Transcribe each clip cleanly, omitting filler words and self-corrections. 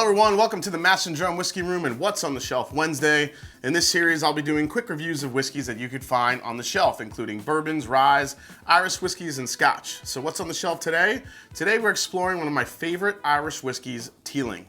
everyone, welcome to the Mash and Drum Whiskey Room and What's on the Shelf Wednesday. In this series, I'll be doing quick reviews of whiskeys that you could find on the shelf, including bourbons, ryes, Irish whiskeys, and scotch. So what's on the shelf today? Today we're exploring one of my favorite Irish whiskeys, Teeling.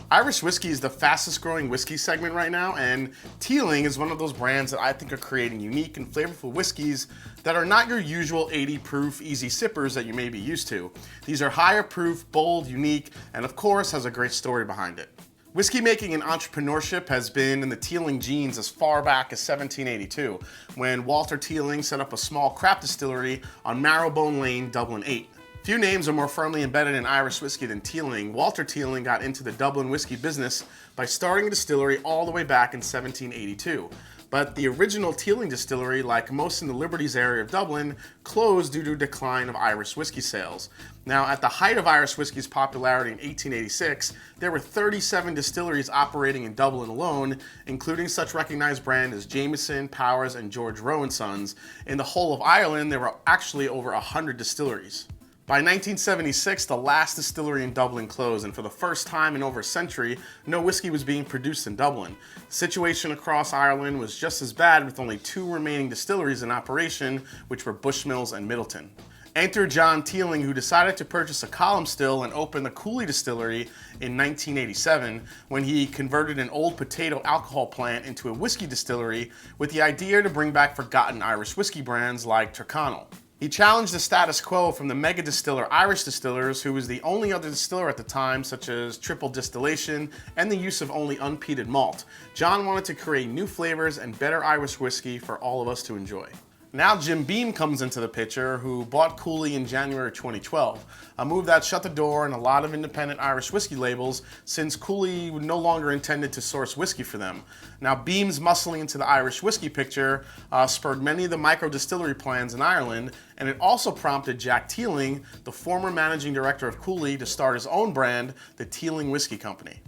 Irish whiskey is the fastest growing whiskey segment right now, and Teeling is one of those brands that I think are creating unique and flavorful whiskeys that are not your usual 80 proof easy sippers that you may be used to. These are higher proof, bold, unique, and of course has a great story behind it. Whiskey making and entrepreneurship has been in the Teeling genes as far back as 1782, when Walter Teeling set up a small craft distillery on Marrowbone Lane, Dublin 8. Few names are more firmly embedded in Irish whiskey than Teeling. Walter Teeling got into the Dublin whiskey business by starting a distillery all the way back in 1782. But the original Teeling distillery, like most in the Liberties area of Dublin, closed due to a decline of Irish whiskey sales. Now, at the height of Irish whiskey's popularity in 1886, there were 37 distilleries operating in Dublin alone, including such recognized brands as Jameson, Powers, and George Rowan Sons. In the whole of Ireland, there were actually over 100 distilleries. By 1976, the last distillery in Dublin closed, and for the first time in over a century, no whiskey was being produced in Dublin. The situation across Ireland was just as bad, with only 2 remaining distilleries in operation, which were Bushmills and Middleton. Enter John Teeling, who decided to purchase a column still and open the Cooley distillery in 1987, when he converted an old potato alcohol plant into a whiskey distillery with the idea to bring back forgotten Irish whiskey brands like Tyrconnell. He challenged the status quo from the mega distiller Irish Distillers, who was the only other distiller at the time, such as triple distillation and the use of only unpeated malt. John wanted to create new flavors and better Irish whiskey for all of us to enjoy. Now Jim Beam comes into the picture, who bought Cooley in January 2012, a move that shut the door on a lot of independent Irish whiskey labels since Cooley no longer intended to source whiskey for them. Now Beam's muscling into the Irish whiskey picture spurred many of the micro distillery plans in Ireland, and it also prompted Jack Teeling, the former managing director of Cooley, to start his own brand, the Teeling Whiskey Company.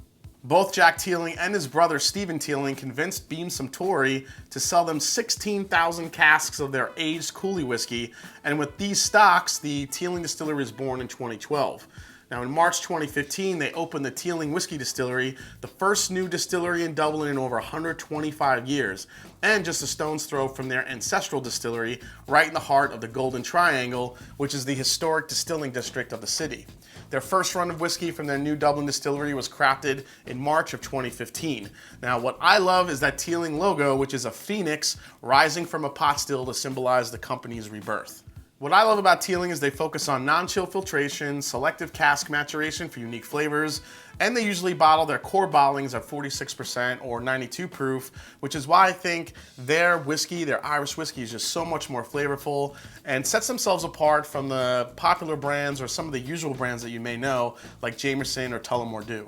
Both Jack Teeling and his brother Stephen Teeling convinced Beam Suntory to sell them 16,000 casks of their aged Cooley whiskey, and with these stocks, the Teeling Distillery was born in 2012. Now in March 2015, they opened the Teeling Whiskey Distillery, the first new distillery in Dublin in over 125 years, and just a stone's throw from their ancestral distillery, right in the heart of the Golden Triangle, which is the historic distilling district of the city. Their first run of whiskey from their new Dublin distillery was crafted in March of 2015. Now, what I love is that Teeling logo, which is a phoenix rising from a pot still to symbolize the company's rebirth. What I love about Teeling is they focus on non-chill filtration, selective cask maturation for unique flavors, and they usually bottle their core bottlings at 46% or 92 proof, which is why I think their whiskey, their Irish whiskey, is just so much more flavorful and sets themselves apart from the popular brands or some of the usual brands that you may know, like Jameson or Tullamore Dew.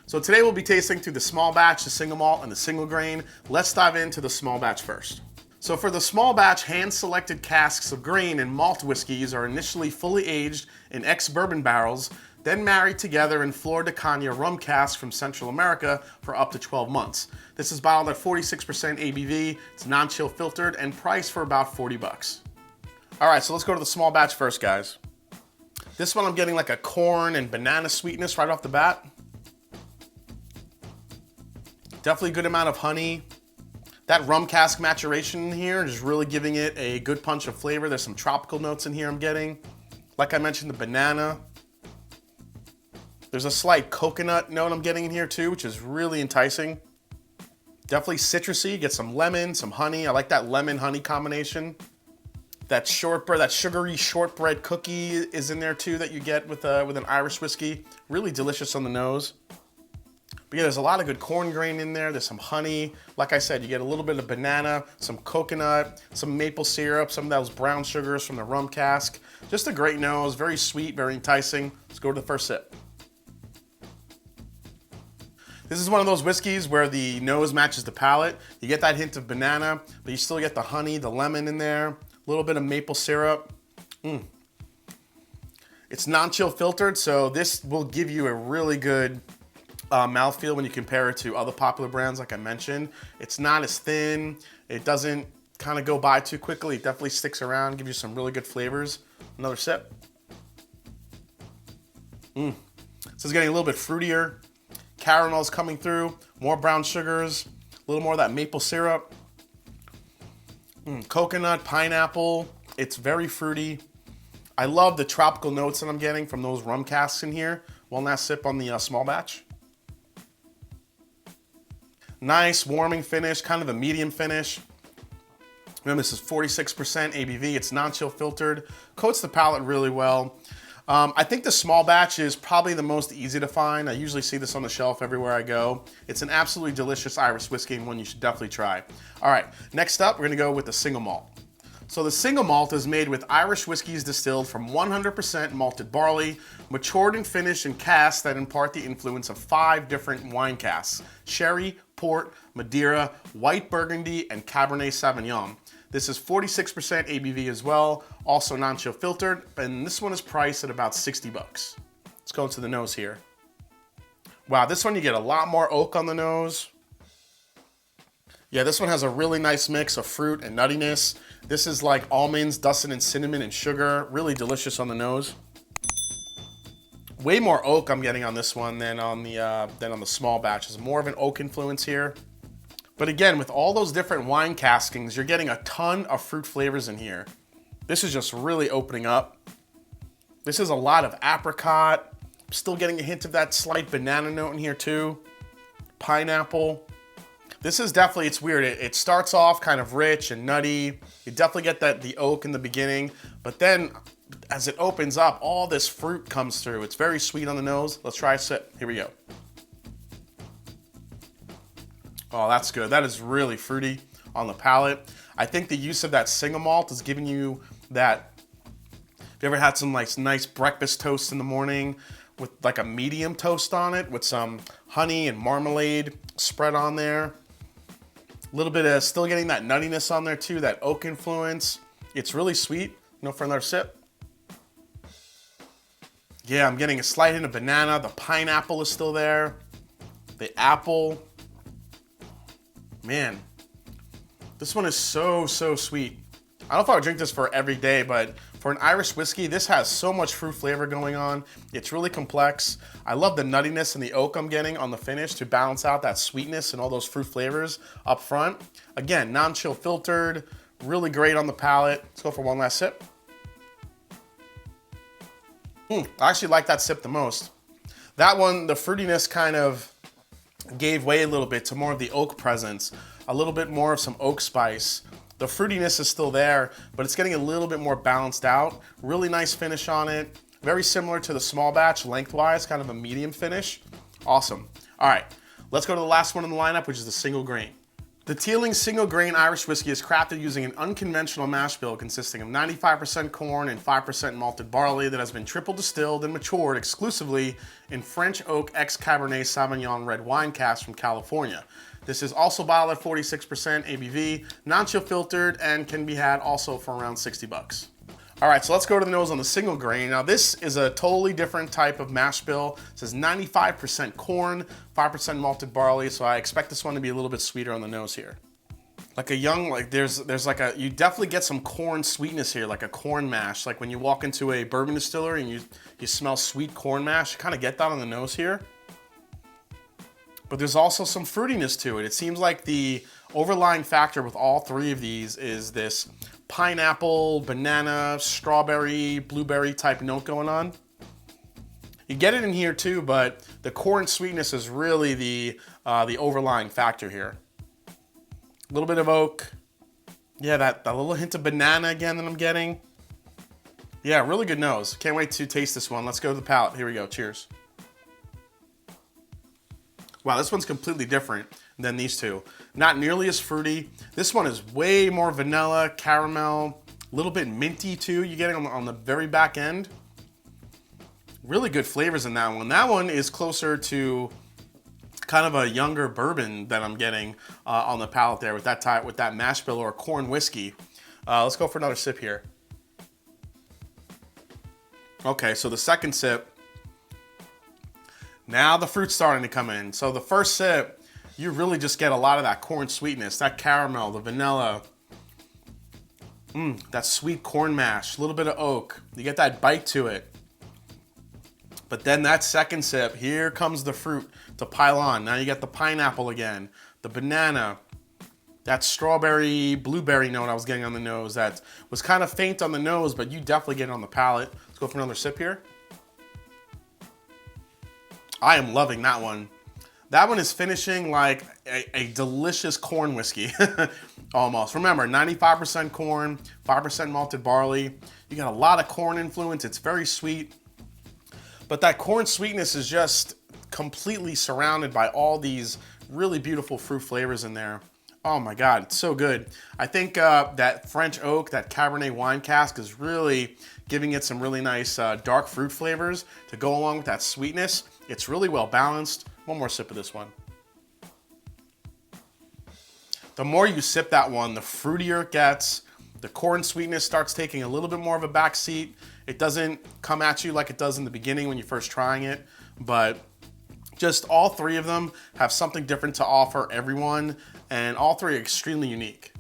So today we'll be tasting through the small batch, the single malt, and the single grain. Let's dive into the small batch first. So for the small batch, hand-selected casks of grain and malt whiskeys are initially fully aged in ex-bourbon barrels, then married together in Flor de Caña rum casks from Central America for up to 12 months. This is bottled at 46% ABV, it's non-chill filtered, and priced for about 40 bucks. All right, so let's go to the small batch first, guys. This one I'm getting like a corn and banana sweetness right off the bat. Definitely a good amount of honey. That rum cask maturation in here is really giving it a good punch of flavor. There's some tropical notes in here I'm getting. Like I mentioned, the banana. There's a slight coconut note I'm getting in here too, which is really enticing. Definitely citrusy, get some lemon, some honey. I like that lemon-honey combination. That shortbread, that sugary shortbread cookie is in there too that you get with an Irish whiskey. Really delicious on the nose. But yeah, there's a lot of good corn grain in there. There's some honey. Like I said, you get a little bit of banana, some coconut, some maple syrup, some of those brown sugars from the rum cask. Just a great nose, very sweet, very enticing. Let's go to the first sip. This is one of those whiskeys where the nose matches the palate. You get that hint of banana, but you still get the honey, the lemon in there, a little bit of maple syrup. It's non-chill filtered, so this will give you a really good mouthfeel when you compare it to other popular brands like I mentioned. It's not as thin, it doesn't kind of go by too quickly. It definitely sticks around, gives you some really good flavors. Another sip. This is getting a little bit fruitier. Caramel's coming through, more brown sugars, a little more of that maple syrup. Coconut, pineapple, it's very fruity. I love the tropical notes that I'm getting from those rum casks in here. One last sip on the small batch. Nice warming finish, kind of a medium finish. Remember, this is 46% ABV. It's non-chill filtered, coats the palate really well. I think the small batch is probably the most easy to find. I usually see this on the shelf everywhere I go. It's an absolutely delicious Irish whiskey and one you should definitely try. All right, next up, we're gonna go with the single malt. So the single malt is made with Irish whiskeys distilled from 100% malted barley, matured and finished in casks that impart the influence of 5 different wine casks: sherry, port, Madeira, white Burgundy, and Cabernet Sauvignon. This is 46% ABV as well, also non-chill filtered, and this one is priced at about 60 bucks. Let's go to the nose here. Wow, this one you get a lot more oak on the nose. Yeah, this one has a really nice mix of fruit and nuttiness. This is like almonds dusted in cinnamon and sugar. Really delicious on the nose. Way more oak I'm getting on this one than on the small batch. There's more of an oak influence here. But again, with all those different wine caskings, you're getting a ton of fruit flavors in here. This is just really opening up. This is a lot of apricot. Still getting a hint of that slight banana note in here too. Pineapple. This is definitely, it's weird. It starts off kind of rich and nutty. You definitely get the oak in the beginning, but then as it opens up, all this fruit comes through. It's very sweet on the nose. Let's try a sip. Here we go. Oh, that's good. That is really fruity on the palate. I think the use of that single malt is giving you that. Have you ever had some like nice breakfast toast in the morning with like a medium toast on it with some honey and marmalade spread on there? A little bit of still getting that nuttiness on there too, that oak influence. It's really sweet. For another sip. Yeah, I'm getting a slight hint of banana. The pineapple is still there. The apple. Man, this one is so sweet. I don't know if I would drink this for every day, but for an Irish whiskey, this has so much fruit flavor going on. It's really complex. I love the nuttiness and the oak I'm getting on the finish to balance out that sweetness and all those fruit flavors up front. Again, non-chill filtered, really great on the palate. Let's go for one last sip. I actually like that sip the most. That one, the fruitiness kind of gave way a little bit to more of the oak presence, a little bit more of some oak spice. The fruitiness is still there, but it's getting a little bit more balanced out. Really nice finish on it. Very similar to the small batch lengthwise, kind of a medium finish. Awesome. All right, let's go to the last one in the lineup, which is the single grain. The Teeling single grain Irish whiskey is crafted using an unconventional mash bill consisting of 95% corn and 5% malted barley that has been triple distilled and matured exclusively in French oak ex-Cabernet Sauvignon red wine casks from California. This is also bottled at 46% ABV, non-chill filtered, and can be had also for around 60 bucks. All right, so let's go to the nose on the single grain. Now this is a totally different type of mash bill. It says 95% corn, 5% malted barley, so I expect this one to be a little bit sweeter on the nose here. Like a young, like there's like a, you definitely get some corn sweetness here, like a corn mash. Like when you walk into a bourbon distillery and you smell sweet corn mash, you kind of get that on the nose here. But there's also some fruitiness to it. It seems like the overlying factor with all three of these is this pineapple, banana, strawberry, blueberry type note going on. You get it in here too, but the corn sweetness is really the overlying factor here. A little bit of oak. Yeah, that little hint of banana again that I'm getting. Yeah, really good nose. Can't wait to taste this one. Let's go to the palate. Here we go. Cheers. Wow, this one's completely different than these two. Not nearly as fruity. This one is way more vanilla, caramel, a little bit minty too. You're getting on the very back end. Really good flavors in that one. That one is closer to kind of a younger bourbon that I'm getting on the palate there with that mash bill or corn whiskey. Let's go for another sip here. Okay, so the second sip. Now the fruit's starting to come in. So the first sip, you really just get a lot of that corn sweetness, that caramel, the vanilla. That sweet corn mash, a little bit of oak. You get that bite to it. But then that second sip, here comes the fruit to pile on. Now you get the pineapple again, the banana, that strawberry, blueberry note I was getting on the nose that was kind of faint on the nose, but you definitely get it on the palate. Let's go for another sip here. I am loving that one. That one is finishing like a delicious corn whiskey, almost. Remember, 95% corn, 5% malted barley. You got a lot of corn influence. It's very sweet. But that corn sweetness is just completely surrounded by all these really beautiful fruit flavors in there. Oh my God, it's so good. I think that French oak, that Cabernet wine cask is really giving it some really nice dark fruit flavors to go along with that sweetness. It's really well balanced. One more sip of this one. The more you sip that one, the fruitier it gets. The corn sweetness starts taking a little bit more of a back seat. It doesn't come at you like it does in the beginning when you're first trying it, but just all three of them have something different to offer everyone, and all three are extremely unique.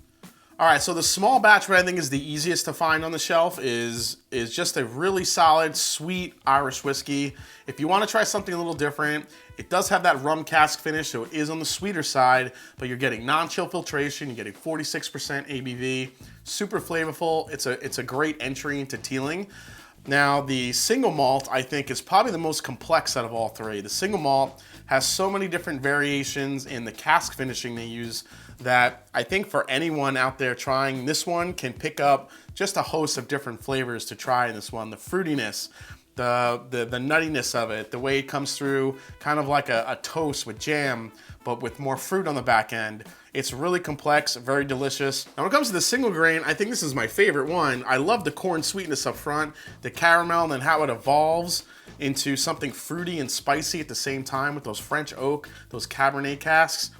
All right, so the small batch, what I think is the easiest to find on the shelf is just a really solid, sweet Irish whiskey. If you want to try something a little different, it does have that rum cask finish, so it is on the sweeter side, but you're getting non-chill filtration, you're getting 46% ABV, super flavorful. It's a great entry into Teeling. Now, the single malt, I think, is probably the most complex out of all three. The single malt has so many different variations in the cask finishing they use that I think for anyone out there trying this one can pick up just a host of different flavors to try in this one. The fruitiness, the nuttiness of it, the way it comes through kind of like a toast with jam, but with more fruit on the back end. It's really complex, very delicious. Now when it comes to the single grain, I think this is my favorite one. I love the corn sweetness up front, the caramel, and then how it evolves into something fruity and spicy at the same time with those French oak, those Cabernet casks.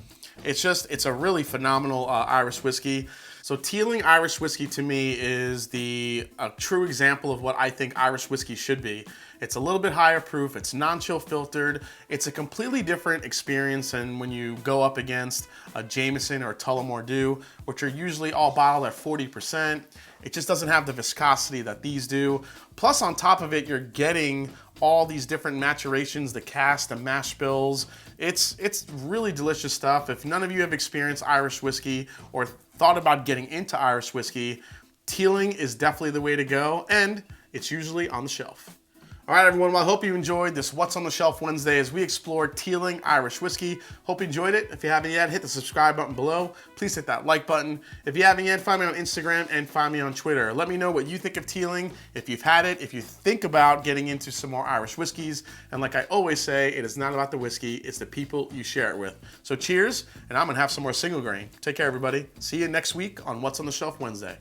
It's a really phenomenal Irish whiskey. So Teeling Irish whiskey to me is a true example of what I think Irish whiskey should be. It's a little bit higher proof, it's non-chill filtered, it's a completely different experience than when you go up against a Jameson or a Tullamore Dew, which are usually all bottled at 40%. It just doesn't have the viscosity that these do. Plus on top of it, you're getting all these different maturations, the cask, the mash bills. It's really delicious stuff. If none of you have experienced Irish whiskey or thought about getting into Irish whiskey, Teeling is definitely the way to go, and it's usually on the shelf. All right, everyone, well, I hope you enjoyed this What's on the Shelf Wednesday as we explored Teeling Irish whiskey. Hope you enjoyed it. If you haven't yet, hit the subscribe button below. Please hit that like button. If you haven't yet, find me on Instagram and find me on Twitter. Let me know what you think of Teeling, if you've had it, if you think about getting into some more Irish whiskeys. And like I always say, it is not about the whiskey, it's the people you share it with. So cheers, and I'm gonna have some more single grain. Take care, everybody. See you next week on What's on the Shelf Wednesday.